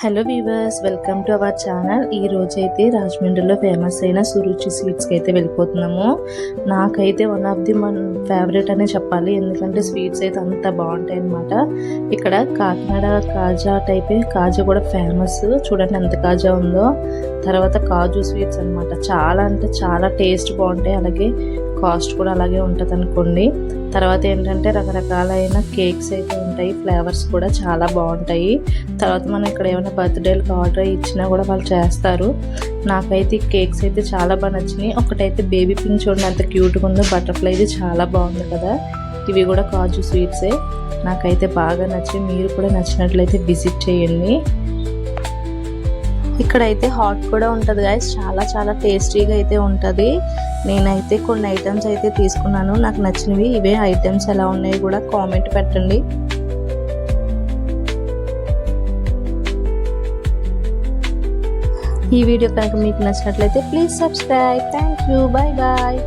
Hello weavers, welcome to our channel. ఈ రోజైతే రాజమండ్రిలో ఫేమస్ అయిన సురుచి స్వీట్స్కి అయితే వెళ్ళిపోతున్నాము. నాకైతే వన్ ఆఫ్ ది మన ఫేవరెట్ అనే చెప్పాలి, ఎందుకంటే స్వీట్స్ అయితే అంత బాగుంటాయి అన్నమాట. ఇక్కడ కాకినాడ కాజా టైపే, కాజా కూడా ఫేమస్. చూడండి ఎంత కాజా ఉందో. తర్వాత కాజు స్వీట్స్ అనమాట, చాలా అంటే చాలా టేస్ట్ బాగుంటాయి, అలాగే కాస్ట్ కూడా అలాగే ఉంటుంది అనుకోండి. తర్వాత ఏంటంటే రకరకాలైన కేక్స్ అయితే ఉంటాయి, ఫ్లేవర్స్ కూడా చాలా బాగుంటాయి. తర్వాత మనం ఇక్కడ ఏమైనా బర్త్డేలకు ఆర్డర్ ఇచ్చినా కూడా వాళ్ళు చేస్తారు. నాకైతే కేక్స్ అయితే చాలా బాగా నచ్చినాయి. ఒకటైతే బేబీ పింక్ చూడండి ఎంత క్యూట్గా ఉందో, బటర్ఫ్లై ఇది చాలా బాగుంది కదా. ఇవి కూడా కాజు స్వీట్సే, నాకైతే బాగా నచ్చి. మీరు కూడా నచ్చినట్లయితే విజిట్ చేయండి. ఇక్కడైతే హాట్ కూడా ఉంటుంది గైస్, చాలా చాలా టేస్టీగా అయితే ఉంటుంది. నేనైతే కొన్ని ఐటమ్స్ అయితే తీసుకున్నాను, నాకు నచ్చినవి. ఇవే ఐటమ్స్ ఎలా ఉన్నాయి కూడా కామెంట్ పెట్టండి. ఈ వీడియో కనుక మీకు నచ్చినట్లయితే please subscribe. Thank you, bye bye.